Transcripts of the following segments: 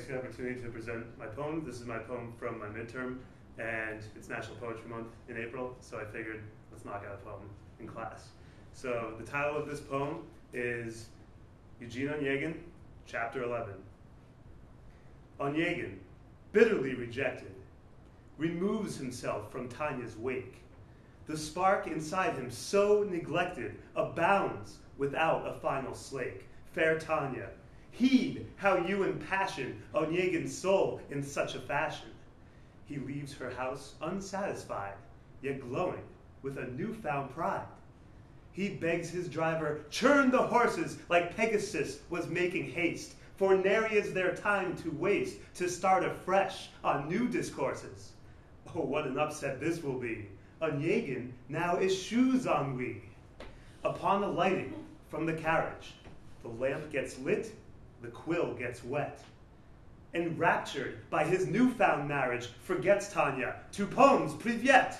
the opportunity to present my poem. This is my poem from my midterm, and it's National Poetry Month in April, so I figured let's knock out a poem in class. So the title of this poem is Eugene Onegin Chapter XI. Onegin, bitterly rejected, removes himself from Tanya's wake. The spark inside him, so neglected, abounds without a final slake. Fair Tanya, heed how you impassion Onegin's soul in such a fashion. He leaves her house unsatisfied, yet glowing with a newfound pride. He begs his driver, churn the horses like Pegasus was making haste, for nary is there time to waste to start afresh on new discourses. Oh, what an upset this will be. Onegin now eschews ennui. Upon alighting from the carriage, the lamp gets lit, the quill gets wet. Enraptured by his newfound marriage, forgets Tanya to poems privyet.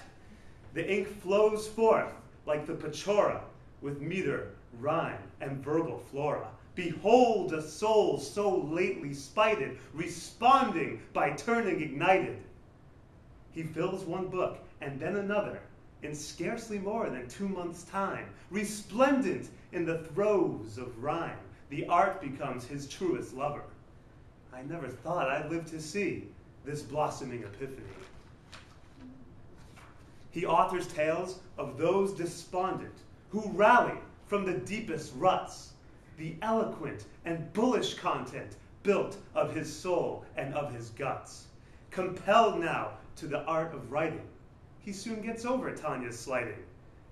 The ink flows forth like the Pechora with meter, rhyme, and verbal flora. Behold a soul so lately spited, responding by turning ignited. He fills one book and then another in scarcely more than 2 months' time. Resplendent in the throes of rhyme, the art becomes his truest lover. I never thought I'd live to see this blossoming epiphany. He authors tales of those despondent who rally from the deepest ruts, the eloquent and bullish content built of his soul and of his guts. Compelled now to the art of writing, he soon gets over Tanya's slighting.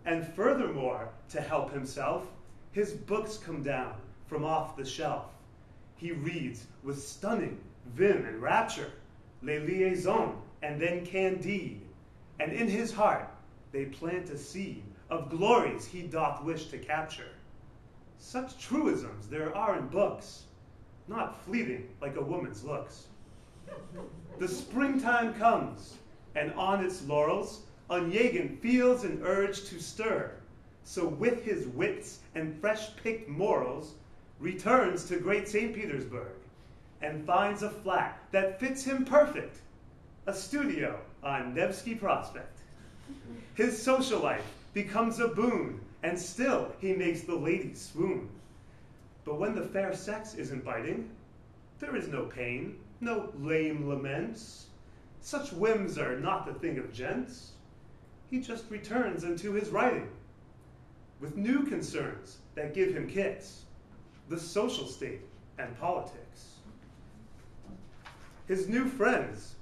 And furthermore, to help himself, his books come down from off the shelf. He reads with stunning vim and rapture, Les Liaisons and then Candide, and in his heart they plant a seed of glories he doth wish to capture. Such truisms there are in books, not fleeting like a woman's looks. The springtime comes, and on its laurels, Onegin feels an urge to stir. So with his wits and fresh-picked morals, returns to great St. Petersburg, and finds a flat that fits him perfect, a studio on Nevsky Prospect. His social life becomes a boon, and still he makes the ladies swoon. But when the fair sex isn't biting, there is no pain, no lame laments. Such whims are not the thing of gents. He just returns unto his writing, with new concerns that give him kicks, the social state and politics. His new friends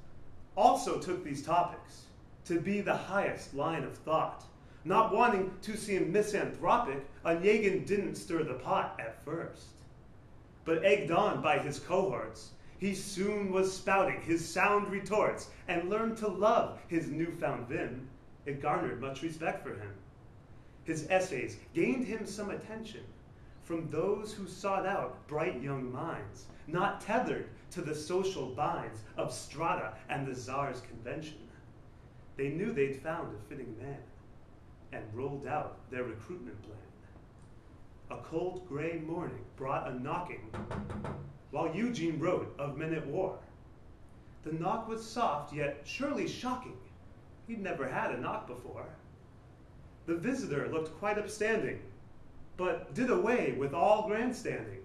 also took these topics to be the highest line of thought. Not wanting to seem misanthropic, Onegin didn't stir the pot at first. But egged on by his cohorts, he soon was spouting his sound retorts and learned to love his newfound vim. It garnered much respect for him. His essays gained him some attention from those who sought out bright young minds, not tethered to the social binds of strata and the Tsar's convention. They knew they'd found a fitting man and rolled out their recruitment plan. A cold gray morning brought a knocking while Eugene wrote of men at war. The knock was soft, yet surely shocking. He'd never had a knock before. The visitor looked quite upstanding, but did away with all grandstanding.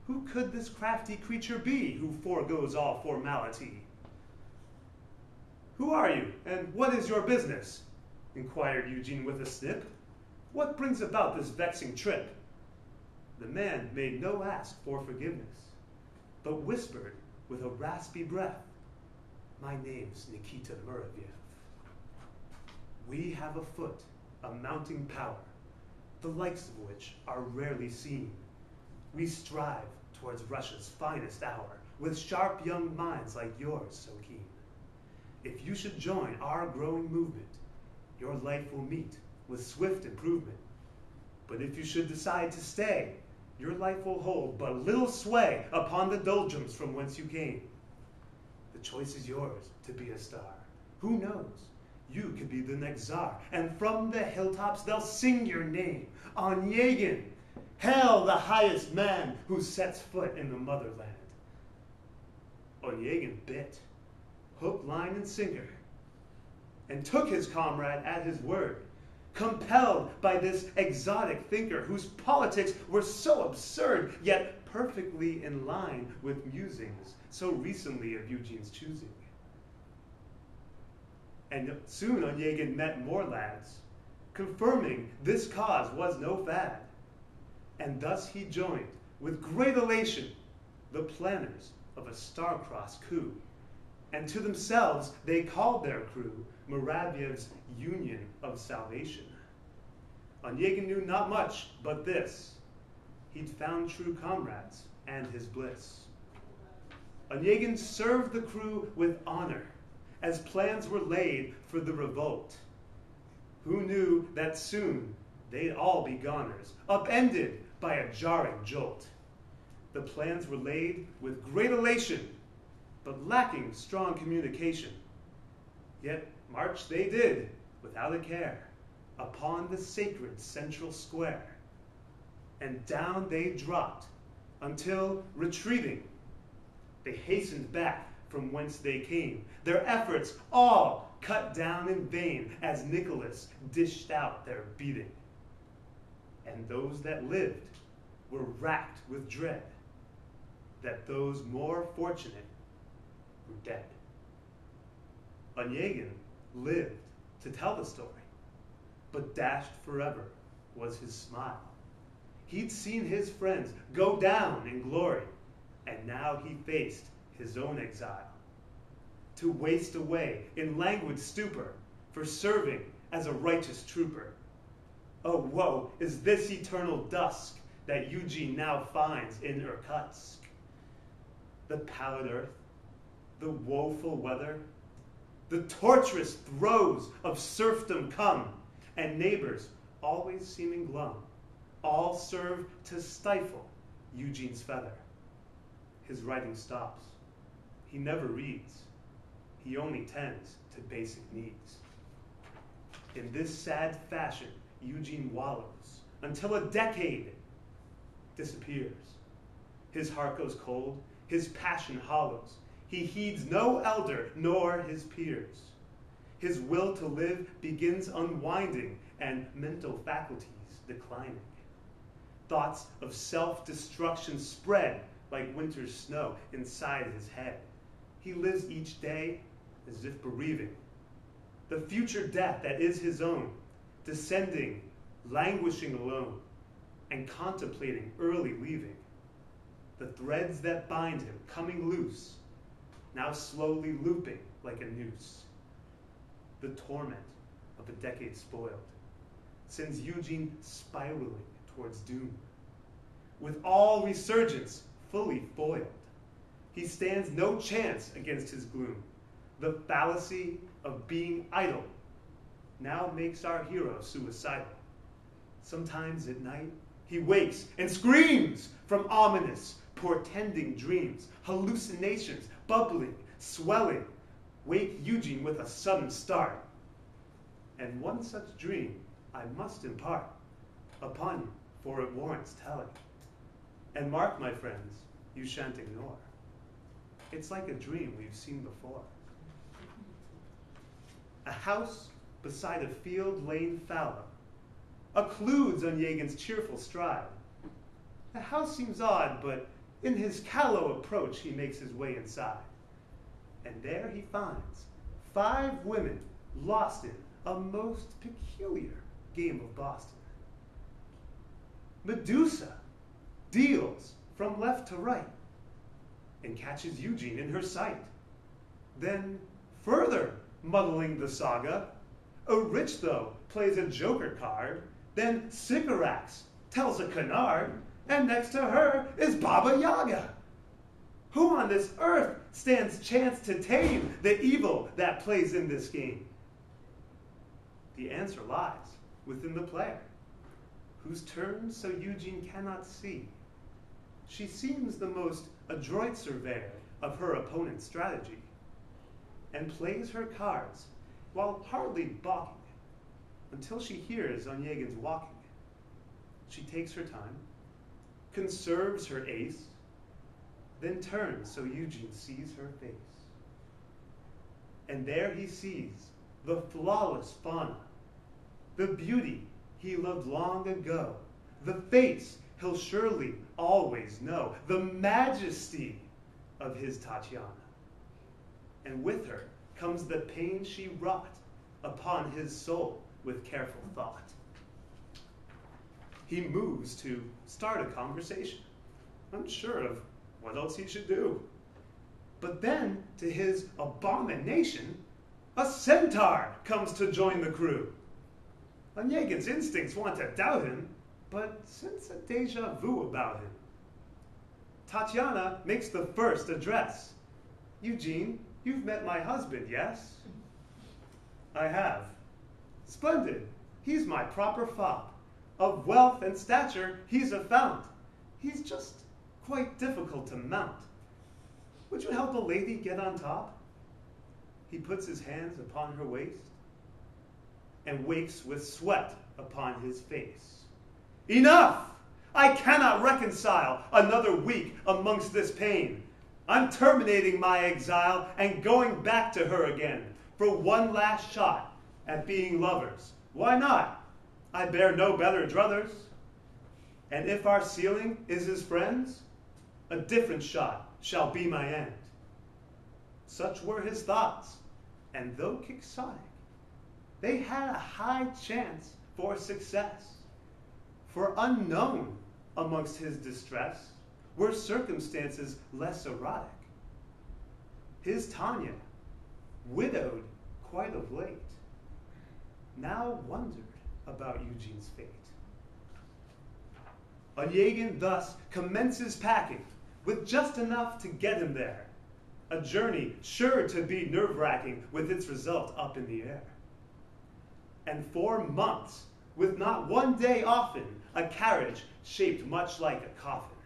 Who could this crafty creature be who foregoes all formality? Who are you, and what is your business? Inquired Eugene with a snip. What brings about this vexing trip? The man made no ask for forgiveness, but whispered with a raspy breath, my name's Nikita Muravyev. We have afoot a mounting power, the likes of which are rarely seen. We strive towards Russia's finest hour, with sharp young minds like yours so keen. If you should join our growing movement, your life will meet with swift improvement. But if you should decide to stay, your life will hold but little sway upon the doldrums from whence you came. The choice is yours to be a star. Who knows? You could be the next Tsar, and from the hilltops they'll sing your name. Onegin, hail the highest man who sets foot in the motherland. Onegin bit, hook, line, and sinker, and took his comrade at his word, compelled by this exotic thinker whose politics were so absurd, yet perfectly in line with musings so recently of Eugene's choosing. And soon Onegin met more lads, confirming this cause was no fad. And thus he joined, with great elation, the planners of a star-crossed coup. And to themselves they called their crew Muravyev's Union of Salvation. Onegin knew not much but this: he'd found true comrades and his bliss. Onegin served the crew with honor, as plans were laid for the revolt. Who knew that soon they'd all be goners, upended by a jarring jolt? The plans were laid with great elation, but lacking strong communication. Yet march they did, without a care, upon the sacred central square. And down they dropped, until, retreating, they hastened back from whence they came, their efforts all cut down in vain, as Nicholas dished out their beating. And those that lived were racked with dread, that those more fortunate were dead. Onegin lived to tell the story, but dashed forever was his smile. He'd seen his friends go down in glory, and now he faced his own exile, to waste away in languid stupor for serving as a righteous trooper. Oh, woe is this eternal dusk that Eugene now finds in Irkutsk. The pallid earth, the woeful weather, the torturous throes of serfdom come, and neighbors always seeming glum, all serve to stifle Eugene's feather. His writing stops. He never reads. He only tends to basic needs. In this sad fashion, Eugene wallows until a decade disappears. His heart goes cold, his passion hollows. He heeds no elder nor his peers. His will to live begins unwinding and mental faculties declining. Thoughts of self-destruction spread like winter's snow inside his head. He lives each day as if bereaving the future death that is his own, descending, languishing alone, and contemplating early leaving. The threads that bind him coming loose, now slowly looping like a noose. The torment of a decade spoiled sends Eugene spiraling towards doom. With all resurgence fully foiled, he stands no chance against his gloom. The fallacy of being idle now makes our hero suicidal. Sometimes at night he wakes and screams from ominous, portending dreams. Hallucinations, bubbling, swelling, wake Eugene with a sudden start. And one such dream I must impart upon you, for it warrants telling. And mark, my friends, you shan't ignore. It's like a dream we've seen before. A house beside a field lane fallow occludes Onegin's cheerful stride. The house seems odd, but in his callow approach he makes his way inside. And there he finds 5 women lost in a most peculiar game of Boston. Medusa deals from left to right and catches Eugene in her sight. Then, further muddling the saga, Aristo plays a joker card, then Sycorax tells a canard, and next to her is Baba Yaga. Who on this earth stands chance to tame the evil that plays in this game? The answer lies within the player, whose turn so Eugene cannot see. She seems the most adroit surveyor of her opponent's strategy, and plays her cards while hardly balking, until she hears Onegin's walking. She takes her time, conserves her ace, then turns so Eugene sees her face. And there he sees the flawless fauna, the beauty he loved long ago, the face he'll surely always know, the majesty of his Tatiana. And with her comes the pain she wrought upon his soul with careful thought. He moves to start a conversation, unsure of what else he should do. But then, to his abomination, a centaur comes to join the crew. Onegin's instincts want to doubt him, but sense a deja vu about him. Tatiana makes the first address. Eugene, you've met my husband, yes? I have. Splendid. He's my proper fop. Of wealth and stature, he's a fount. He's just quite difficult to mount. Would you help a lady get on top? He puts his hands upon her waist and wakes with sweat upon his face. Enough! I cannot reconcile another week amongst this pain. I'm terminating my exile and going back to her again for one last shot at being lovers. Why not? I bear no better druthers. And if our ceiling is his friends, a different shot shall be my end. Such were his thoughts, and though quixotic, they had a high chance for success. For unknown amongst his distress were circumstances less erotic. His Tanya, widowed quite of late, now wondered about Eugene's fate. Onegin thus commences packing with just enough to get him there, a journey sure to be nerve-wracking with its result up in the air. And 4 months, with not one day often, a carriage shaped much like a coffin.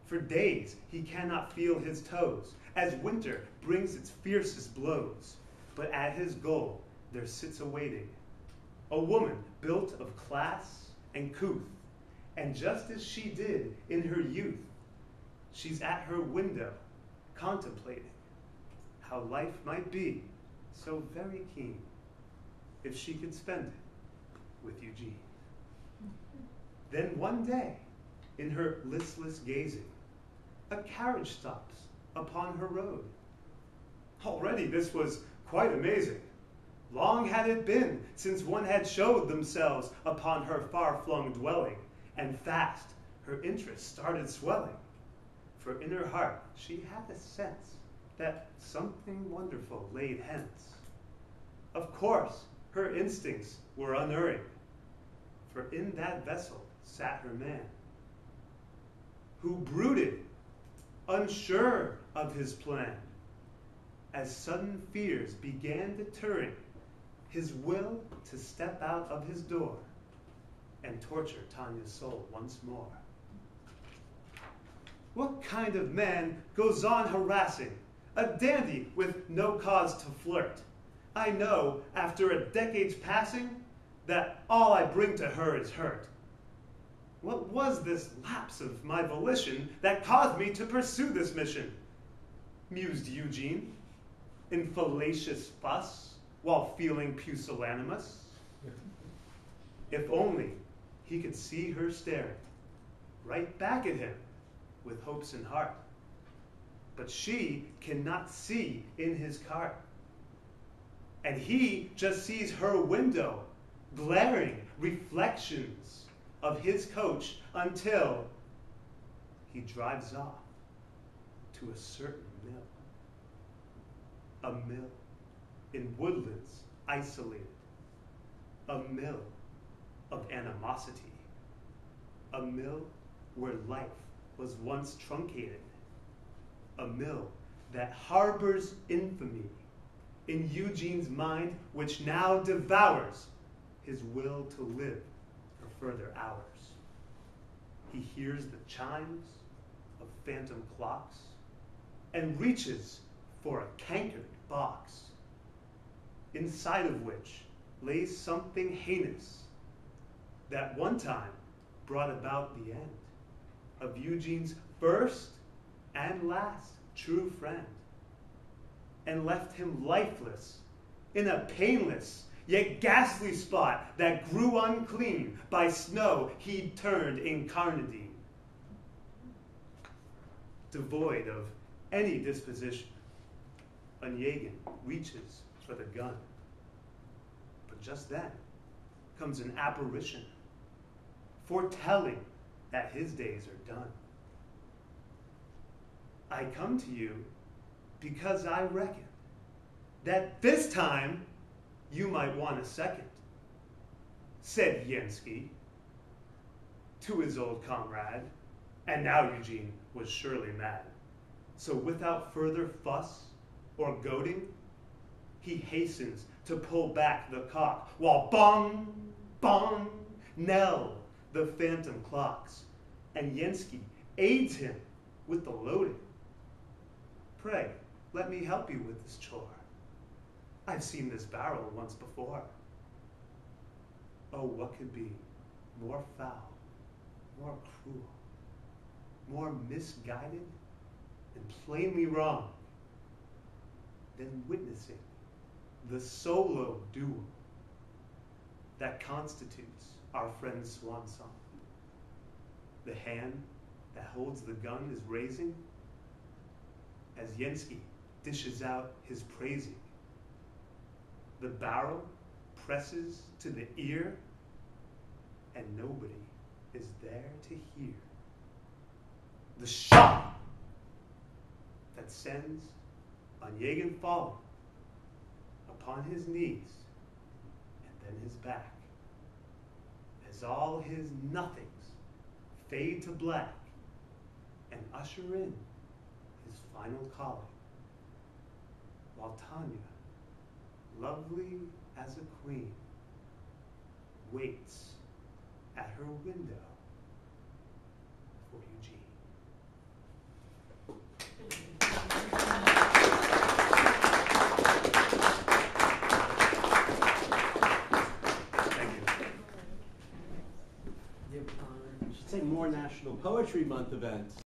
For days he cannot feel his toes, as winter brings its fiercest blows. But at his goal there sits awaiting a woman built of class and couth, and just as she did in her youth, she's at her window contemplating how life might be so very keen if she could spend it with Eugene. Then one day, in her listless gazing, a carriage stops upon her road. Already this was quite amazing. Long had it been since one had showed themselves upon her far-flung dwelling, and fast her interest started swelling. For in her heart she had a sense that something wonderful laid hence. Of course, her instincts were unerring, for in that vessel sat her man, who brooded, unsure of his plan, as sudden fears began deterring his will to step out of his door and torture Tanya's soul once more. What kind of man goes on harassing a dandy with no cause to flirt? I know, after a decade's passing, that all I bring to her is hurt. What was this lapse of my volition that caused me to pursue this mission? Mused Eugene, in fallacious fuss, while feeling pusillanimous. If only he could see her staring right back at him with hopes in heart. But she cannot see in his cart. And he just sees her window, glaring reflections of his coach until he drives off to a certain mill. A mill in woodlands isolated. A mill of animosity. A mill where life was once truncated. A mill that harbors infamy in Eugene's mind, which now devours his will to live for further hours. He hears the chimes of phantom clocks and reaches for a cankered box, inside of which lays something heinous that one time brought about the end of Eugene's first and last true friend, and left him lifeless in a painless yet ghastly spot that grew unclean by snow he'd turned incarnadine. Devoid of any disposition, Onegin reaches for the gun. But just then comes an apparition, foretelling that his days are done. I come to you because I reckon that this time you might want a second, said Lensky to his old comrade, and now Eugene was surely mad. So without further fuss or goading, he hastens to pull back the cock, while bong, bong, knell the phantom clocks, and Lensky aids him with the loading. Pray, let me help you with this chore. I've seen this barrel once before. Oh, what could be more foul, more cruel, more misguided, and plainly wrong than witnessing the solo duel that constitutes our friend's swan song. The hand that holds the gun is raising as Lensky dishes out his praising. The barrel presses to the ear, and nobody is there to hear. The shot that sends Onegin falling upon his knees and then his back, as all his nothings fade to black and usher in his final calling, while Tanya, lovely as a queen, waits at her window for Eugene. Thank you. You should say more National Poetry Month events.